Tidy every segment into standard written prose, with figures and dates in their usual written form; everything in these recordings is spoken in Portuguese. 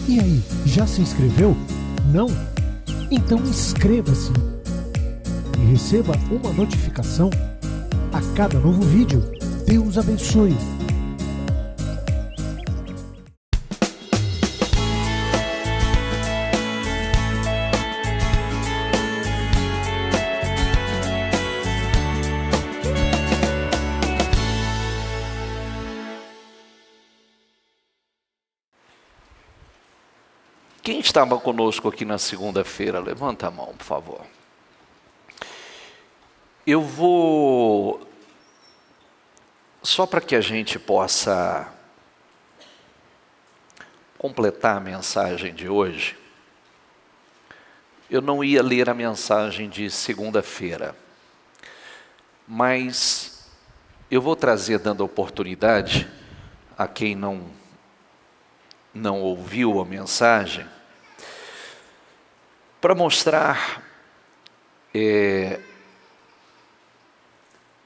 E aí, já se inscreveu? Não? Então inscreva-se e receba uma notificação a cada novo vídeo. Deus abençoe! Quem estava conosco aqui na segunda-feira? Levanta a mão, por favor. Eu vou, só para que a gente possa completar a mensagem de hoje, eu não ia ler a mensagem de segunda-feira, mas eu vou trazer, dando oportunidade a quem não ouviu a mensagem, para mostrar,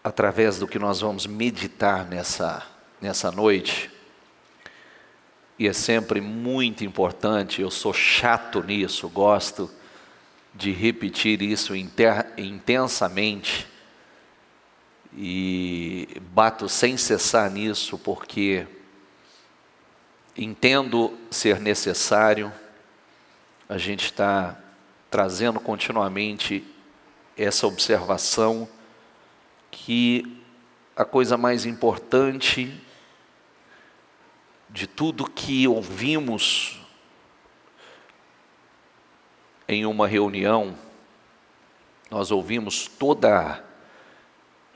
através do que nós vamos meditar nessa noite, e é sempre muito importante, eu sou chato nisso, gosto de repetir isso intensamente, e bato sem cessar nisso, porque entendo ser necessário a gente estar trazendo continuamente essa observação que a coisa mais importante de tudo que ouvimos em uma reunião, nós ouvimos toda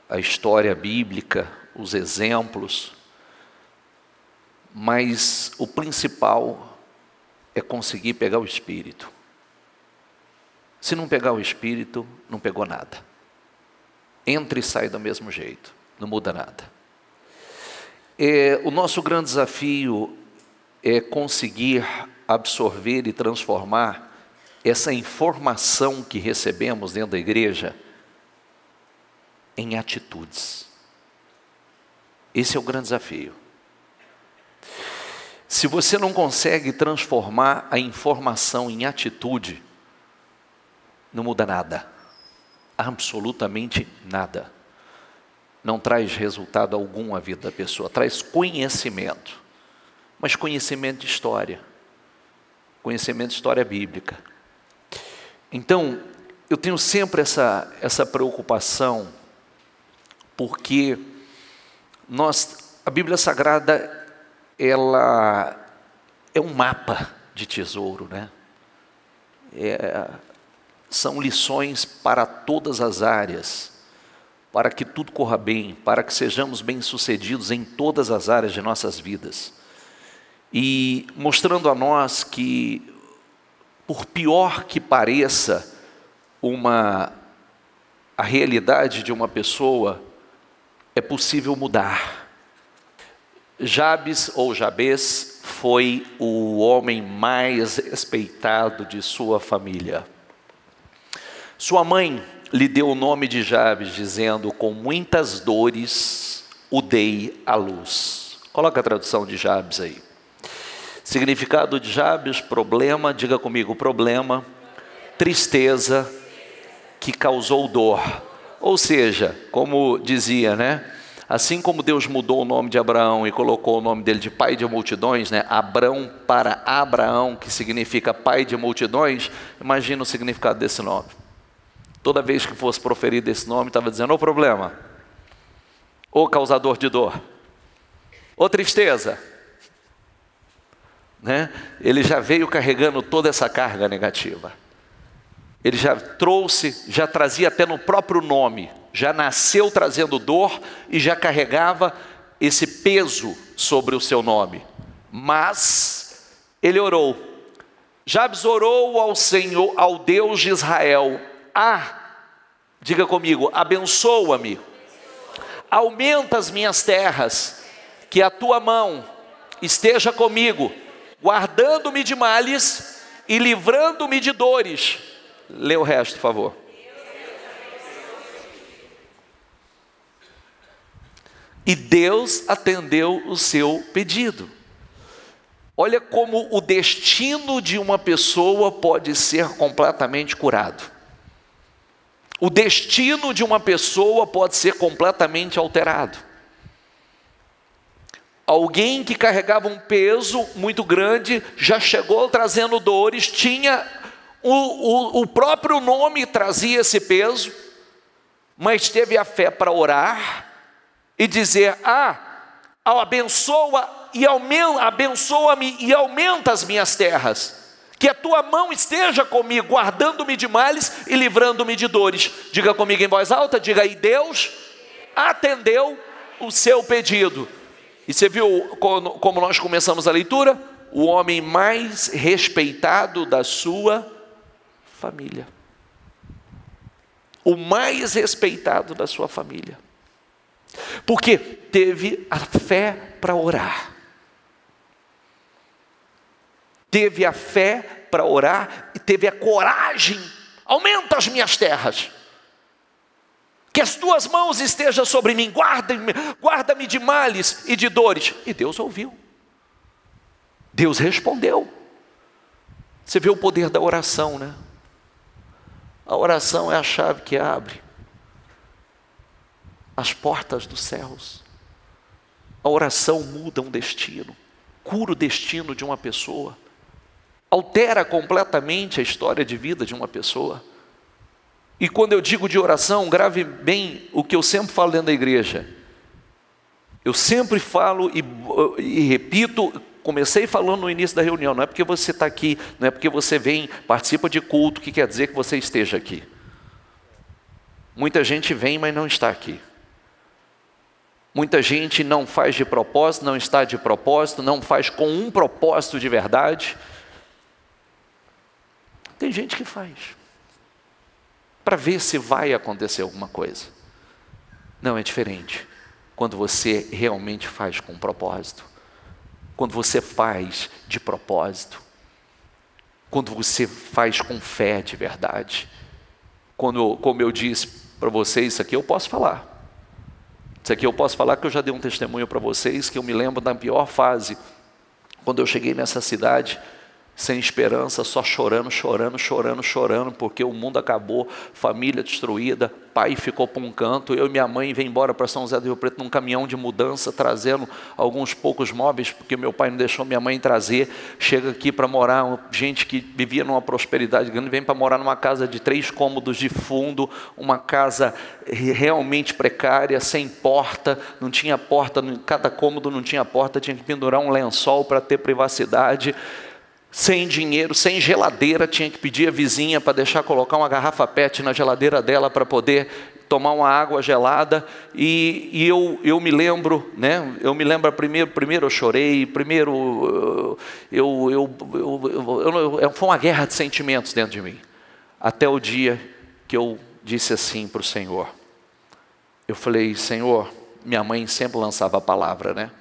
a história bíblica, os exemplos, mas o principal é conseguir pegar o Espírito. Se não pegar o Espírito, não pegou nada. Entra e sai do mesmo jeito, não muda nada. O nosso grande desafio é conseguir absorver e transformar essa informação que recebemos dentro da igreja em atitudes. Esse é o grande desafio. Se você não consegue transformar a informação em atitude, não muda nada, absolutamente nada. Não traz resultado algum à vida da pessoa, traz conhecimento, mas conhecimento de história bíblica. Então, eu tenho sempre essa preocupação, porque a Bíblia Sagrada, ela é um mapa de tesouro, né? São lições para todas as áreas, para que tudo corra bem, para que sejamos bem-sucedidos em todas as áreas de nossas vidas. E mostrando a nós que, por pior que pareça a realidade de uma pessoa, é possível mudar. Jabes foi o homem mais respeitado de sua família. Sua mãe lhe deu o nome de Jabes, dizendo: com muitas dores o dei à luz. Coloca a tradução de Jabes aí. Significado de Jabes: problema, diga comigo, problema, tristeza que causou dor. Ou seja, como dizia, né? Assim como Deus mudou o nome de Abraão e colocou o nome dele de pai de multidões, né? Abrão para Abraão, que significa pai de multidões, imagina o significado desse nome. Toda vez que fosse proferido esse nome, estava dizendo: ô problema, ô causador de dor, ô tristeza, né? Ele já veio carregando toda essa carga negativa. Ele já trazia até no próprio nome, já nasceu trazendo dor e já carregava esse peso sobre o seu nome. Mas ele orou. Jabes orou ao Senhor, ao Deus de Israel: diga comigo, abençoa-me, aumenta as minhas terras, que a tua mão esteja comigo, guardando-me de males e livrando-me de dores. Lê o resto, por favor. E Deus atendeu o seu pedido. Olha como o destino de uma pessoa pode ser completamente curado. O destino de uma pessoa pode ser completamente alterado. Alguém que carregava um peso muito grande, já chegou trazendo dores, tinha o próprio nome trazia esse peso, mas teve a fé para orar e dizer: abençoa-me e aumenta as minhas terras, que a tua mão esteja comigo, guardando-me de males e livrando-me de dores. Diga comigo em voz alta, diga: e Deus atendeu o seu pedido. E você viu como nós começamos a leitura? O homem mais respeitado da sua família. O mais respeitado da sua família. Porque teve a fé para orar. Teve a fé para orar e teve a coragem. Aumenta as minhas terras. Que as tuas mãos estejam sobre mim, guarda-me de males e de dores. E Deus ouviu. Deus respondeu. Você vê o poder da oração, né? A oração é a chave que abre as portas dos céus. A oração muda um destino, cura o destino de uma pessoa, altera completamente a história de vida de uma pessoa. E quando eu digo de oração, grave bem o que eu sempre falo dentro da igreja. Eu sempre falo e repito, comecei falando no início da reunião, não é porque você está aqui, não é porque você vem, participa de culto, que quer dizer que você esteja aqui. Muita gente vem, mas não está aqui. Muita gente não faz de propósito, não está de propósito, não faz com um propósito de verdade. Tem gente que faz para ver se vai acontecer alguma coisa. Não, é diferente quando você realmente faz com propósito, quando você faz de propósito, quando você faz com fé de verdade. Como eu disse para vocês, isso aqui eu posso falar. Isso aqui eu posso falar que eu já dei um testemunho para vocês, que eu me lembro da pior fase, quando eu cheguei nessa cidade, sem esperança, só chorando, porque o mundo acabou, família destruída, pai ficou para um canto, eu e minha mãe vem embora para São José do Rio Preto num caminhão de mudança, trazendo alguns poucos móveis, porque meu pai não deixou minha mãe trazer. Chega aqui para morar, gente que vivia numa prosperidade grande, vem para morar numa casa de 3 cômodos de fundo, uma casa realmente precária, sem porta, não tinha porta, cada cômodo não tinha porta, tinha que pendurar um lençol para ter privacidade. Sem dinheiro, sem geladeira, tinha que pedir a vizinha para deixar colocar uma garrafa PET na geladeira dela para poder tomar uma água gelada. E eu me lembro, né? Eu me lembro primeiro eu chorei, primeiro foi uma guerra de sentimentos dentro de mim, até o dia que eu disse assim para o Senhor. Eu falei: Senhor, minha mãe sempre lançava a palavra, né?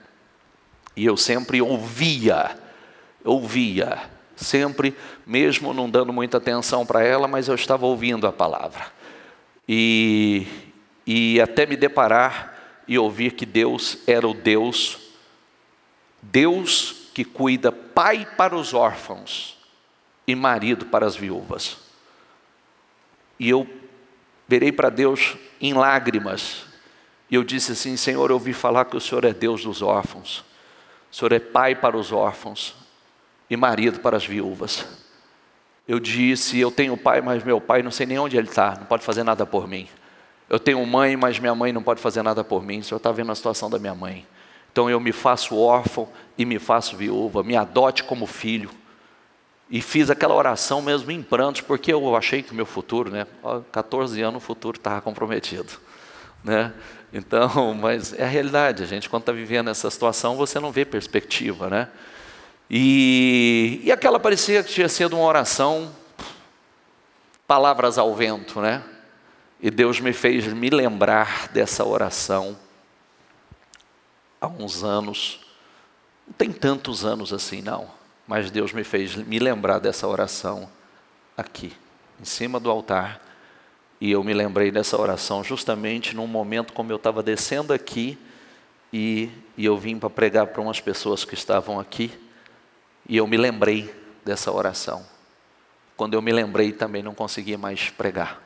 E eu sempre ouvia, sempre, mesmo não dando muita atenção para ela, mas eu estava ouvindo a palavra. E até me deparar e ouvir que Deus era o Deus que cuida, pai para os órfãos e marido para as viúvas. E eu virei para Deus em lágrimas, e eu disse assim: Senhor, eu ouvi falar que o Senhor é Deus dos órfãos, o Senhor é pai para os órfãos e marido para as viúvas. Eu disse: eu tenho pai, mas meu pai não sei nem onde ele está, não pode fazer nada por mim. Eu tenho mãe, mas minha mãe não pode fazer nada por mim. O Senhor está vendo a situação da minha mãe. Então eu me faço órfão e me faço viúva, me adote como filho. E fiz aquela oração mesmo em prantos, porque eu achei que o meu futuro, né, 14 anos o futuro estava comprometido, né? Então, mas é a realidade, a gente quando está vivendo essa situação, você não vê perspectiva, né? E aquela parecia que tinha sido uma oração, palavras ao vento, né? E Deus me fez me lembrar dessa oração há uns anos, não tem tantos anos assim não, mas Deus me fez me lembrar dessa oração aqui, em cima do altar. E eu me lembrei dessa oração justamente num momento como eu estava descendo aqui, e eu vim para pregar para umas pessoas que estavam aqui. E eu me lembrei dessa oração. Quando eu me lembrei, também não consegui mais pregar.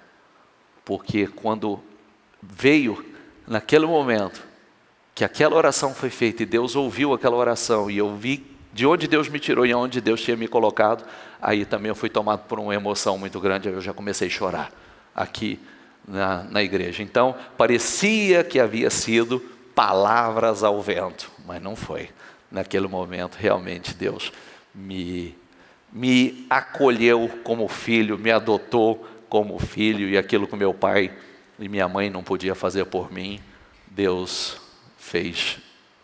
Porque quando veio, naquele momento, que aquela oração foi feita e Deus ouviu aquela oração e eu vi de onde Deus me tirou e aonde Deus tinha me colocado, aí também eu fui tomado por uma emoção muito grande, eu já comecei a chorar aqui na igreja. Então, parecia que havia sido palavras ao vento, mas não foi. Naquele momento, realmente, Deus me acolheu como filho, me adotou como filho, e aquilo que meu pai e minha mãe não podiam fazer por mim, Deus fez,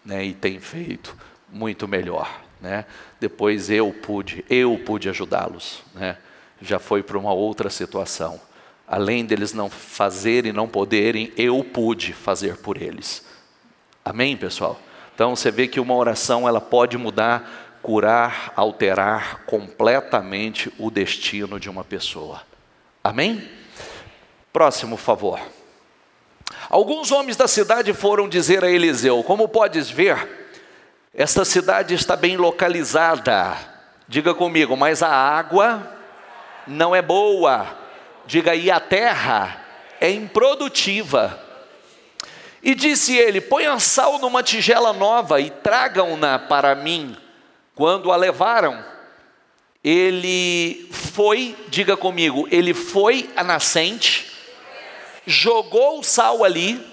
né, e tem feito muito melhor, né? Depois eu pude ajudá-los, né? Já foi para uma outra situação. Além deles não fazerem, não poderem, eu pude fazer por eles. Amém, pessoal? Então você vê que uma oração ela pode mudar, curar, alterar completamente o destino de uma pessoa. Amém? Próximo favor. Alguns homens da cidade foram dizer a Eliseu: como podes ver, esta cidade está bem localizada. Diga comigo, mas a água não é boa. Diga aí, a terra é improdutiva. E disse ele: ponham sal numa tigela nova e tragam-na para mim. Quando a levaram, ele foi, diga comigo, ele foi à nascente, jogou o sal ali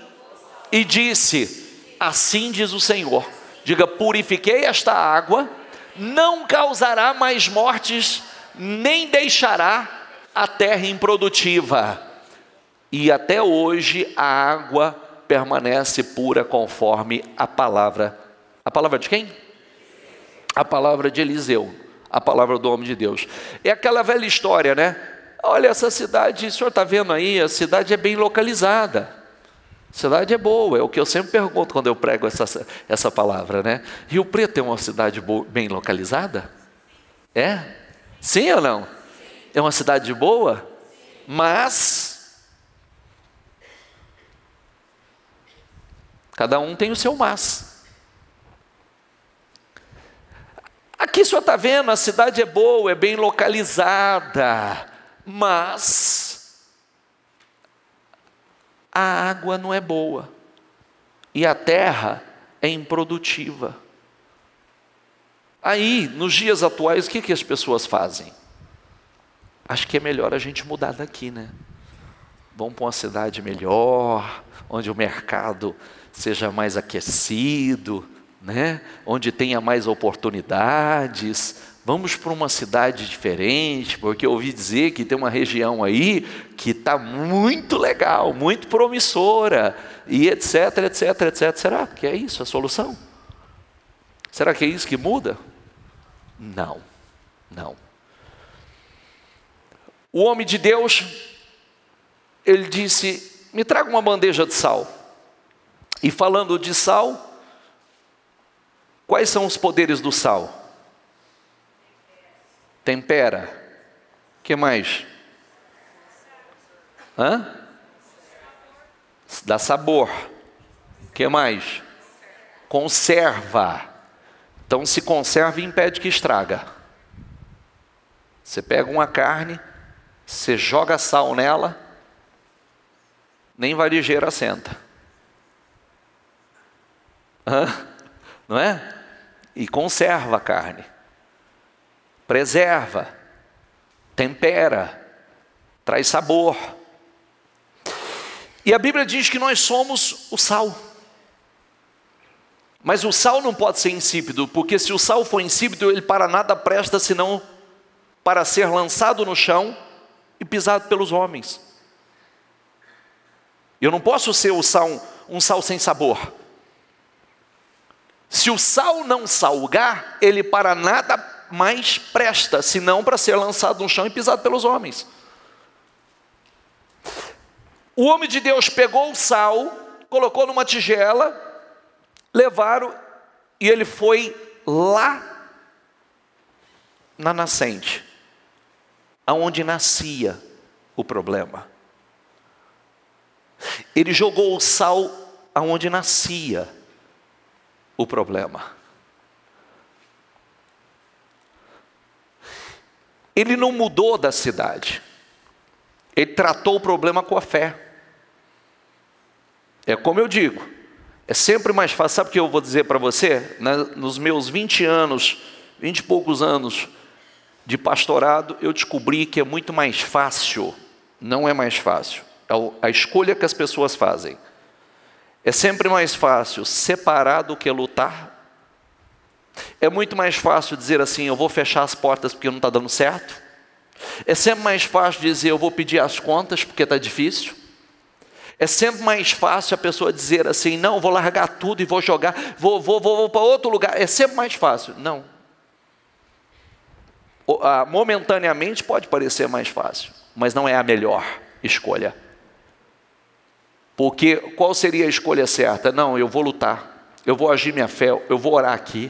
e disse: assim diz o Senhor, diga, purifiquei esta água, não causará mais mortes, nem deixará a terra improdutiva. E até hoje a água permanece pura conforme a palavra de quem? A palavra de Eliseu, a palavra do homem de Deus. É aquela velha história, né? Olha, essa cidade, o senhor está vendo aí, a cidade é bem localizada, a cidade é boa, é o que eu sempre pergunto quando eu prego essa palavra, né? Rio Preto é uma cidade bem localizada? É? Sim ou não? É uma cidade boa? Mas cada um tem o seu mas. Aqui o senhor está vendo, a cidade é boa, é bem localizada, mas a água não é boa e a terra é improdutiva. Aí, nos dias atuais, o que as pessoas fazem? Acho que é melhor a gente mudar daqui, né? Vamos para uma cidade melhor, onde o mercado seja mais aquecido, né? Onde tenha mais oportunidades. Vamos para uma cidade diferente, porque eu ouvi dizer que tem uma região aí que está muito legal, muito promissora, e etc, etc, etc. Será que é isso a solução? Será que é isso que muda? Não, não. O homem de Deus, ele disse: me traga uma bandeja de sal. E falando de sal, quais são os poderes do sal? Tempera. O que mais? Dá sabor. O que mais? Conserva. Então se conserva e impede que estraga. Você pega uma carne, você joga sal nela, nem varejeira senta. Não é? E conserva a carne, preserva, tempera, traz sabor. E a Bíblia diz que nós somos o sal. Mas o sal não pode ser insípido, porque se o sal for insípido, ele para nada presta, senão para ser lançado no chão e pisado pelos homens. Eu não posso ser um sal sem sabor. Se o sal não salgar, ele para nada mais presta, senão para ser lançado no chão e pisado pelos homens. O homem de Deus pegou o sal, colocou numa tigela, levaram, e ele foi lá na nascente, aonde nascia o problema. Ele jogou o sal aonde nascia o problema. Ele não mudou da cidade. Ele tratou o problema com a fé. É como eu digo, é sempre mais fácil. Sabe o que eu vou dizer para você? Nos meus 20 anos, 20 e poucos anos de pastorado, eu descobri que é muito mais fácil, não é mais fácil, a escolha que as pessoas fazem. É sempre mais fácil separar do que lutar. É muito mais fácil dizer assim, eu vou fechar as portas porque não está dando certo. É sempre mais fácil dizer, eu vou pedir as contas porque está difícil. É sempre mais fácil a pessoa dizer assim, não, vou largar tudo e vou jogar, vou para outro lugar. É sempre mais fácil. Não. Momentaneamente pode parecer mais fácil, mas não é a melhor escolha. Porque qual seria a escolha certa? Não, eu vou lutar, eu vou agir minha fé, eu vou orar aqui,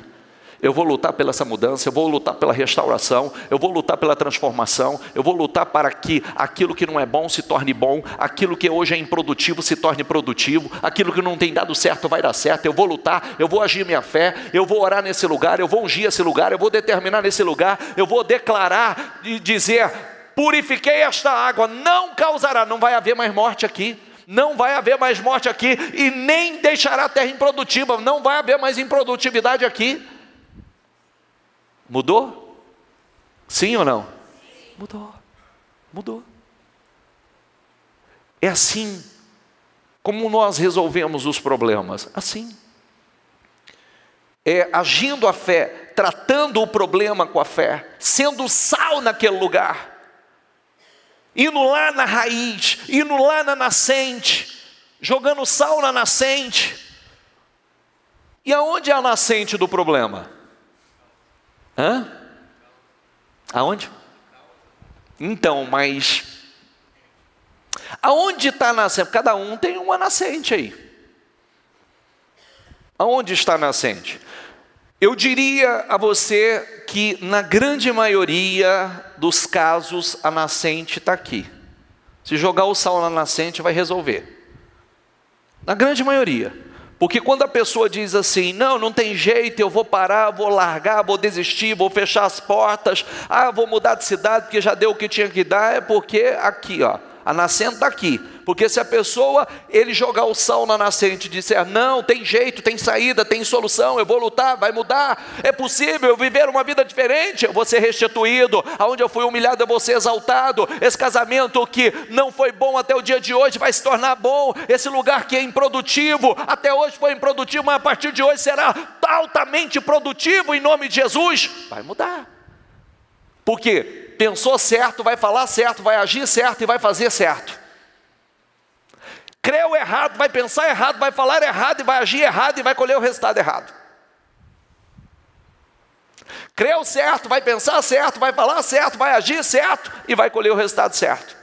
eu vou lutar pela essa mudança, eu vou lutar pela restauração, eu vou lutar pela transformação, eu vou lutar para que aquilo que não é bom se torne bom, aquilo que hoje é improdutivo se torne produtivo, aquilo que não tem dado certo vai dar certo. Eu vou lutar, eu vou agir minha fé, eu vou orar nesse lugar, eu vou ungir esse lugar, eu vou determinar nesse lugar, eu vou declarar e dizer, purifiquei esta água, não causará, não vai haver mais morte aqui. Não vai haver mais morte aqui, e nem deixará a terra improdutiva, não vai haver mais improdutividade aqui. Mudou? Sim ou não? Sim. Mudou. É assim como nós resolvemos os problemas, assim. É agindo a fé, tratando o problema com a fé, sendo sal naquele lugar, indo lá na raiz, indo lá na nascente, jogando sal na nascente. E aonde é a nascente do problema? Aonde? Então, mas aonde está a nascente? Cada um tem uma nascente aí. Aonde está a nascente? Eu diria a você que na grande maioria dos casos a nascente está aqui. Se jogar o sal na nascente vai resolver. Na grande maioria. Porque quando a pessoa diz assim, não tem jeito, eu vou parar, vou largar, vou desistir, vou fechar as portas, vou mudar de cidade porque já deu o que tinha que dar, é porque aqui, a nascente está aqui. Porque se a pessoa, ele jogar o sal na nascente e disser, não, tem jeito, tem saída, tem solução, eu vou lutar, vai mudar, é possível eu viver uma vida diferente, eu vou ser restituído, aonde eu fui humilhado eu vou ser exaltado, esse casamento que não foi bom até o dia de hoje vai se tornar bom, esse lugar que é improdutivo, até hoje foi improdutivo, mas a partir de hoje será altamente produtivo em nome de Jesus, vai mudar. Porque pensou certo, vai falar certo, vai agir certo e vai fazer certo. Creu errado, vai pensar errado, vai falar errado e vai agir errado e vai colher o resultado errado. Creu certo, vai pensar certo, vai falar certo, vai agir certo e vai colher o resultado certo.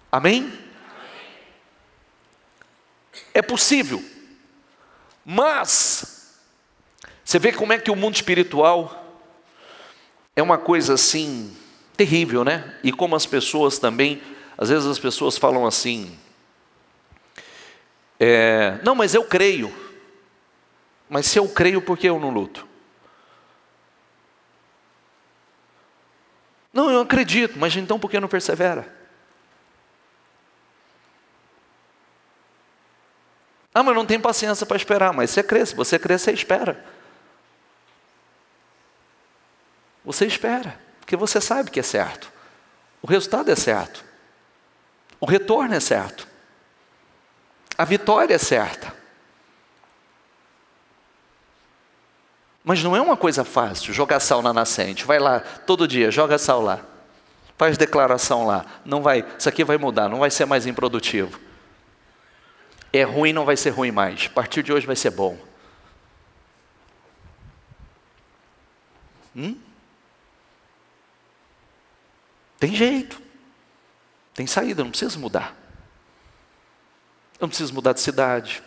Amém? É possível. Mas você vê como é que o mundo espiritual é uma coisa assim terrível, né? E como as pessoas também, às vezes as pessoas falam assim, não, mas eu creio. Mas se eu creio, por que eu não luto? Não, eu acredito, mas então por que não persevera? Mas não tem paciência para esperar, mas você crê, se você crê, você espera. Você espera, porque você sabe que é certo. O resultado é certo. O retorno é certo. A vitória é certa. Mas não é uma coisa fácil jogar sal na nascente. Vai lá, todo dia, joga sal lá. Faz declaração lá. Não vai, isso aqui vai mudar, não vai ser mais improdutivo. É ruim, não vai ser ruim mais. A partir de hoje vai ser bom. Tem jeito. Tem saída, eu não preciso mudar. Eu não preciso mudar de cidade.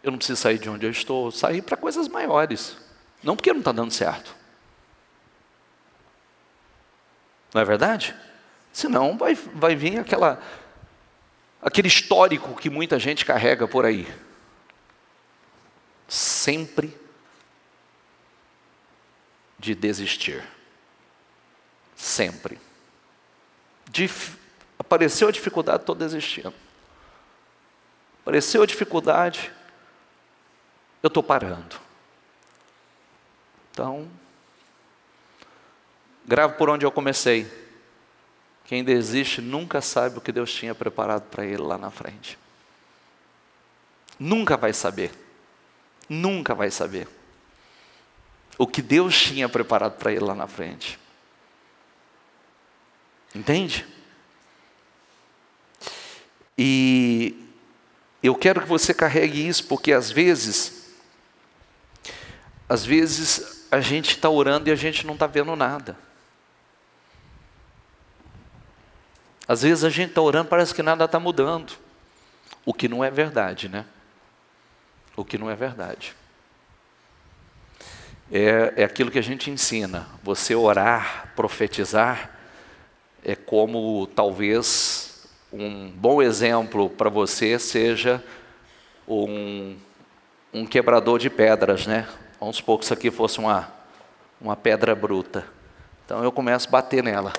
Eu não preciso sair de onde eu estou. Sair para coisas maiores. Não porque não está dando certo. Não é verdade? Senão vai vir aquele histórico que muita gente carrega por aí. Sempre de desistir. Sempre. Apareceu a dificuldade, estou desistindo. Apareceu a dificuldade, eu estou parando. Então, grave por onde eu comecei. Quem desiste nunca sabe o que Deus tinha preparado para ele lá na frente. Nunca vai saber. Nunca vai saber o que Deus tinha preparado para ele lá na frente. Entende? E eu quero que você carregue isso, porque às vezes a gente está orando e a gente não está vendo nada. Às vezes a gente está orando, parece que nada está mudando. O que não é verdade, né? O que não é verdade. É aquilo que a gente ensina. Você orar, profetizar, é como talvez um bom exemplo para você seja um quebrador de pedras, né? Vamos supor que isso aqui fosse uma pedra bruta. Então eu começo a bater nela.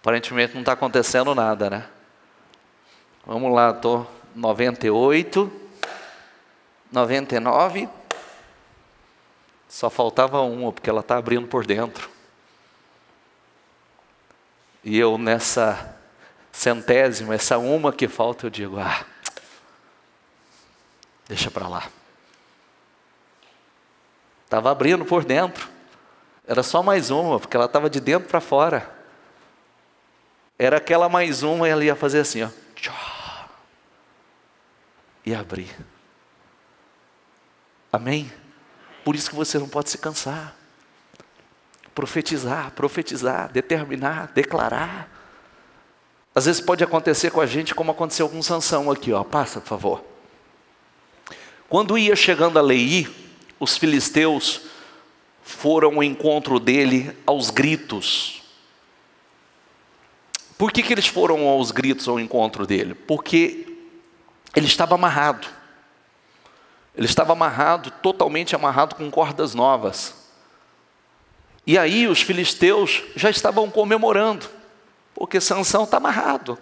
Aparentemente não está acontecendo nada, né? Vamos lá, estou 98, 99, só faltava uma, porque ela está abrindo por dentro. E eu nessa centésima, essa uma que falta, eu digo, deixa para lá. Estava abrindo por dentro, era só mais uma, porque ela estava de dentro para fora. Era aquela mais uma e ela ia fazer assim, ó. E abrir. Amém? Por isso que você não pode se cansar. Profetizar, determinar, declarar. Às vezes pode acontecer com a gente como aconteceu com Sansão aqui, ó. Passa, por favor. Quando ia chegando a Leí, os filisteus foram ao encontro dele aos gritos. Por que eles foram aos gritos ao encontro dele? Porque ele estava amarrado. Ele estava amarrado, totalmente amarrado com cordas novas. E aí os filisteus já estavam comemorando, porque Sansão está amarrado.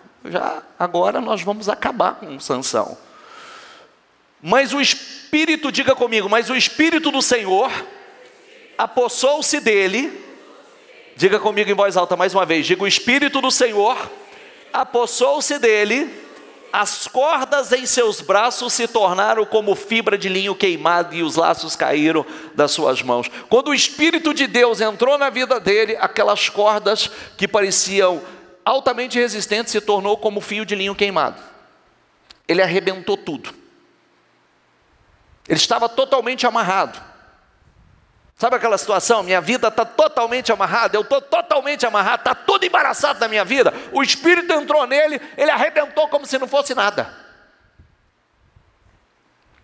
Agora nós vamos acabar com Sansão. Mas o Espírito, diga comigo, mas o Espírito do Senhor apossou-se dele. Diga comigo em voz alta mais uma vez. Diga, o Espírito do Senhor apossou-se dele, as cordas em seus braços se tornaram como fibra de linho queimado e os laços caíram das suas mãos. Quando o Espírito de Deus entrou na vida dele, aquelas cordas que pareciam altamente resistentes se tornou como fio de linho queimado. Ele arrebentou tudo. Ele estava totalmente amarrado. Sabe aquela situação? Minha vida está totalmente amarrada, eu estou totalmente amarrado, está tudo embaraçado na minha vida. O Espírito entrou nele, ele arrebentou como se não fosse nada.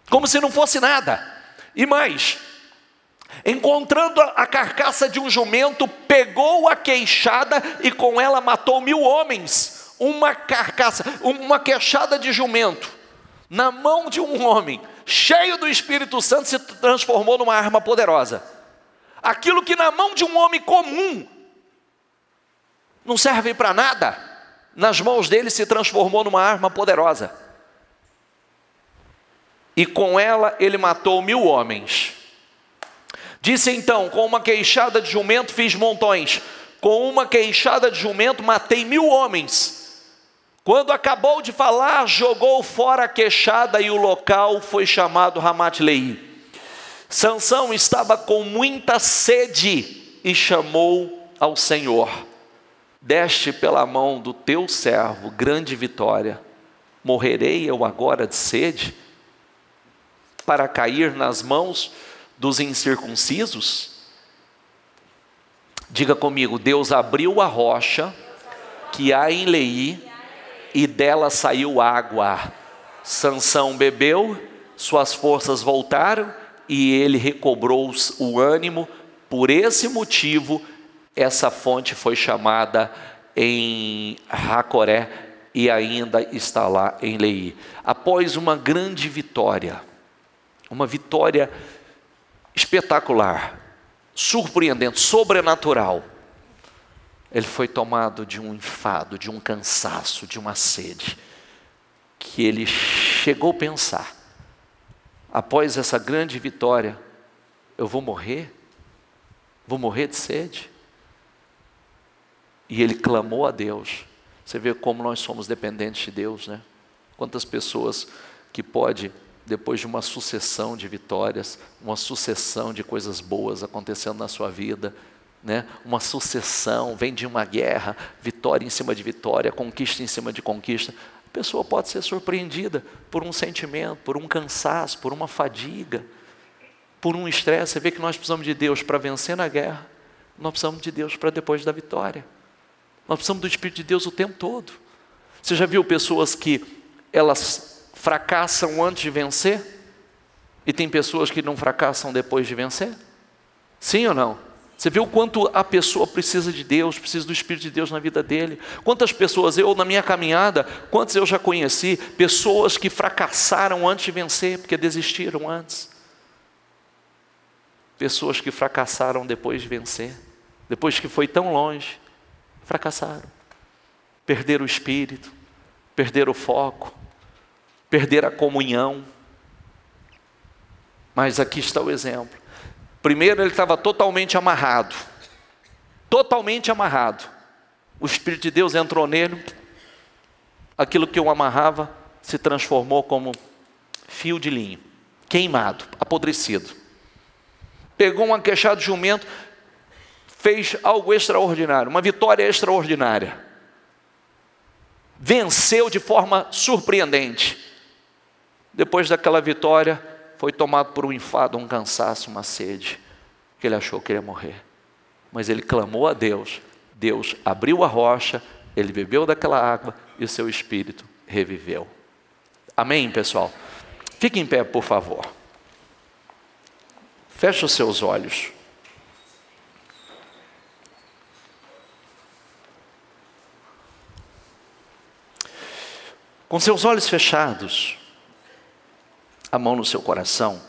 Como se não fosse nada. E mais, encontrando a carcaça de um jumento, pegou a queixada e com ela matou 1000 homens. Uma carcaça, uma queixada de jumento, na mão de um homem, cheio do Espírito Santo, se transformou numa arma poderosa. Aquilo que na mão de um homem comum não serve para nada, nas mãos dele se transformou numa arma poderosa. E com ela ele matou 1000 homens. Disse então, com uma queixada de jumento fiz montões, com uma queixada de jumento matei 1000 homens. Quando acabou de falar, jogou fora a queixada e o local foi chamado Ramat-Leí. Sansão estava com muita sede e chamou ao Senhor. Deste pela mão do teu servo grande vitória. Morrerei eu agora de sede para cair nas mãos dos incircuncisos? Diga comigo, Deus abriu a rocha que há em Leí e dela saiu água. Sansão bebeu, suas forças voltaram e ele recobrou o ânimo. Por esse motivo, essa fonte foi chamada em Hacoré e ainda está lá em Leí. Após uma grande vitória, uma vitória espetacular, surpreendente, sobrenatural, ele foi tomado de um enfado, de um cansaço, de uma sede, que ele chegou a pensar: após essa grande vitória, eu vou morrer? Vou morrer de sede? E ele clamou a Deus. Você vê como nós somos dependentes de Deus, né? Quantas pessoas que pode, depois de uma sucessão de vitórias, uma sucessão de coisas boas acontecendo na sua vida, né? Uma sucessão, vem de uma guerra, vitória em cima de vitória, conquista em cima de conquista, a pessoa pode ser surpreendida por um sentimento, por um cansaço, por uma fadiga, por um estresse. Você vê que nós precisamos de Deus para vencer na guerra, nós precisamos de Deus para depois da vitória. Nós precisamos do Espírito de Deus o tempo todo. Você já viu pessoas que elas fracassam antes de vencer? E tem pessoas que não fracassam depois de vencer? Sim ou não? Você vê o quanto a pessoa precisa de Deus, precisa do Espírito de Deus na vida dele. Quantas pessoas, eu na minha caminhada, quantas eu já conheci, pessoas que fracassaram antes de vencer, porque desistiram antes. Pessoas que fracassaram depois de vencer, depois que foi tão longe, fracassaram, perderam o espírito, perderam o foco, perderam a comunhão. Mas aqui está o exemplo. Primeiro ele estava totalmente amarrado, o Espírito de Deus entrou nele, aquilo que o amarrava se transformou como fio de linho, queimado, apodrecido. Pegou uma queixada de jumento, fez algo extraordinário, uma vitória extraordinária. Venceu de forma surpreendente. Depois daquela vitória, foi tomado por um enfado, um cansaço, uma sede, que ele achou que ele ia morrer. Mas ele clamou a Deus, Deus abriu a rocha, ele bebeu daquela água e o seu espírito reviveu. Amém, pessoal? Fique em pé, por favor. Feche os seus olhos. Com seus olhos fechados, a mão no seu coração,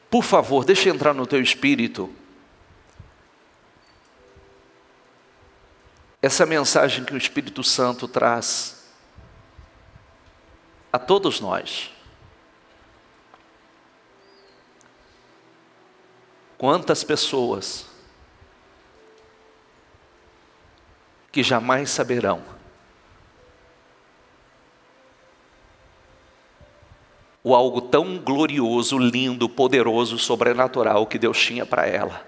por favor, deixe entrar no teu espírito essa mensagem que o Espírito Santo traz a todos nós. Quantas pessoas que jamais saberão o algo tão glorioso, lindo, poderoso, sobrenatural que Deus tinha para ela,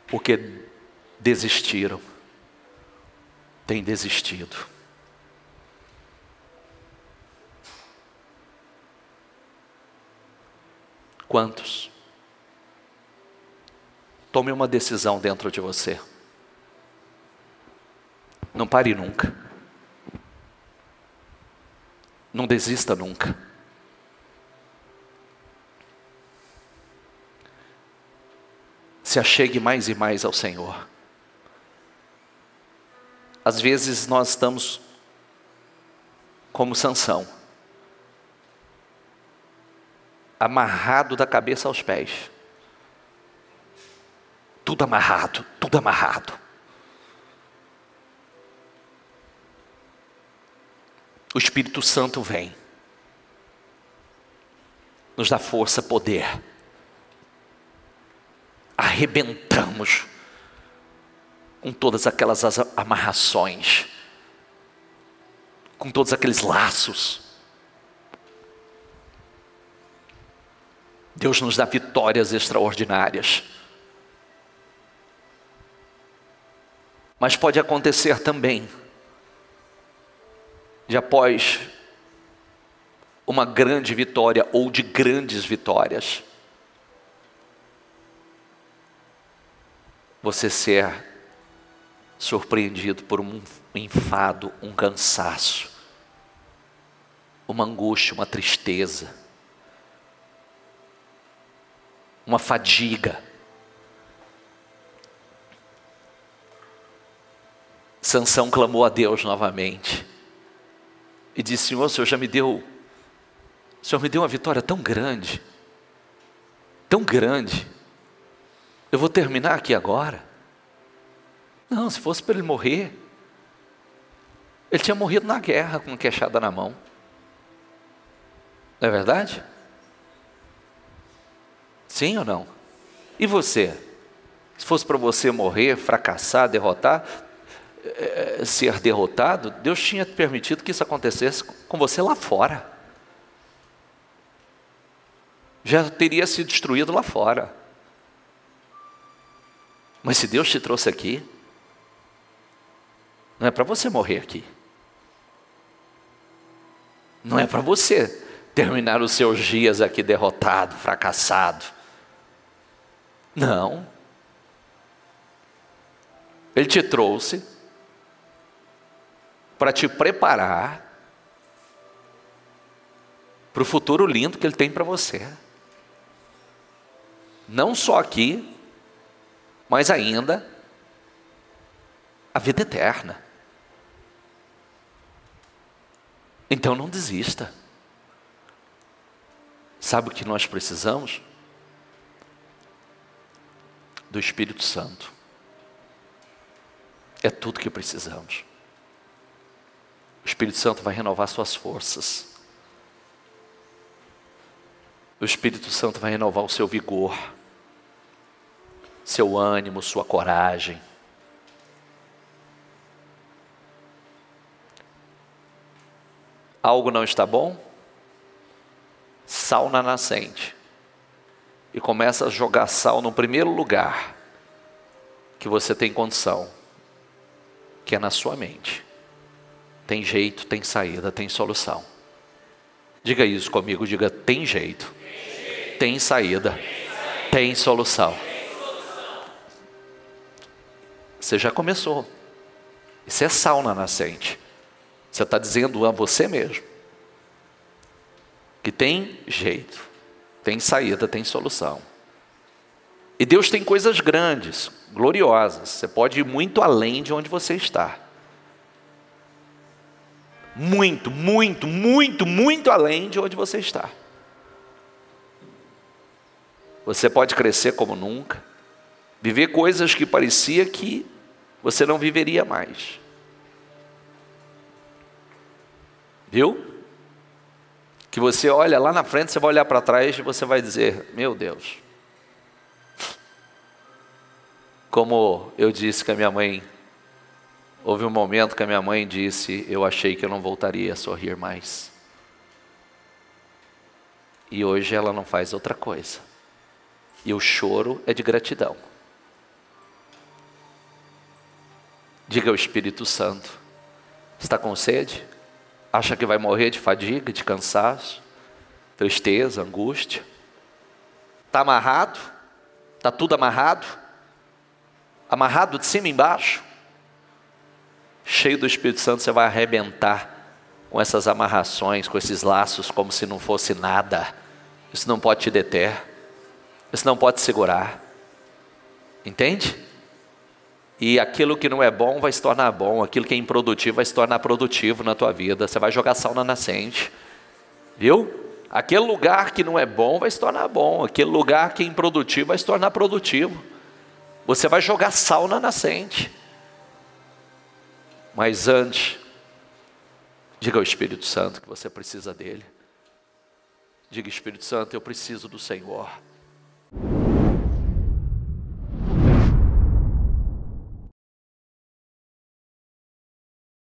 porque desistiram, têm desistido. Quantos? Tome uma decisão dentro de você. Não pare nunca. Não desista nunca. Se achegue mais e mais ao Senhor. Às vezes nós estamos como Sansão, amarrado da cabeça aos pés. Tudo amarrado, tudo amarrado. O Espírito Santo vem, nos dá força, poder. Arrebentamos com todas aquelas amarrações, com todos aqueles laços. Deus nos dá vitórias extraordinárias. Mas pode acontecer também, de após uma grande vitória ou de grandes vitórias, você ser surpreendido por um enfado, um cansaço, uma angústia, uma tristeza, uma fadiga. Sansão clamou a Deus novamente e disse: Senhor, o Senhor me deu uma vitória tão grande, eu vou terminar aqui agora? Não, se fosse para ele morrer, ele tinha morrido na guerra com uma queixada na mão. Não é verdade? Sim ou não? E você? Se fosse para você morrer, fracassar, derrotar, ser derrotado, Deus tinha permitido que isso acontecesse com você lá fora. Já teria sido destruído lá fora. Mas se Deus te trouxe aqui, não é para você morrer aqui. Não é para você terminar os seus dias aqui derrotado, fracassado. Não. Ele te trouxe para te preparar para o futuro lindo que Ele tem para você. Não só aqui, mas ainda a vida eterna. Então não desista. Sabe o que nós precisamos? Do Espírito Santo. É tudo que precisamos. O Espírito Santo vai renovar suas forças. O Espírito Santo vai renovar o seu vigor, seu ânimo, sua coragem. Algo não está bom? Sal na nascente. E começa a jogar sal no primeiro lugar que você tem condição, que é na sua mente. Tem jeito, tem saída, tem solução. Diga isso comigo, diga: tem jeito, tem saída, tem solução. Você já começou. Isso é sal na nascente. Você está dizendo a você mesmo que tem jeito, tem saída, tem solução. E Deus tem coisas grandes, gloriosas. Você pode ir muito além de onde você está. Muito, muito, muito, muito além de onde você está. Você pode crescer como nunca, viver coisas que parecia que você não viveria mais. Viu? Que você olha lá na frente, você vai olhar para trás e você vai dizer: meu Deus. Como eu disse que a minha mãe, houve um momento que a minha mãe disse: eu achei que eu não voltaria a sorrir mais. E hoje ela não faz outra coisa. E o choro é de gratidão. Diga ao Espírito Santo: está com sede? Acha que vai morrer de fadiga, de cansaço, tristeza, angústia? Está amarrado? Está tudo amarrado? Amarrado de cima e embaixo? Cheio do Espírito Santo, você vai arrebentar com essas amarrações, com esses laços, como se não fosse nada. Isso não pode te deter. Isso não pode te segurar. Entende? E aquilo que não é bom vai se tornar bom. Aquilo que é improdutivo vai se tornar produtivo na tua vida. Você vai jogar sal na nascente. Viu? Aquele lugar que não é bom vai se tornar bom. Aquele lugar que é improdutivo vai se tornar produtivo. Você vai jogar sal na nascente. Mas antes, diga ao Espírito Santo que você precisa dele. Diga: Espírito Santo, eu preciso do Senhor.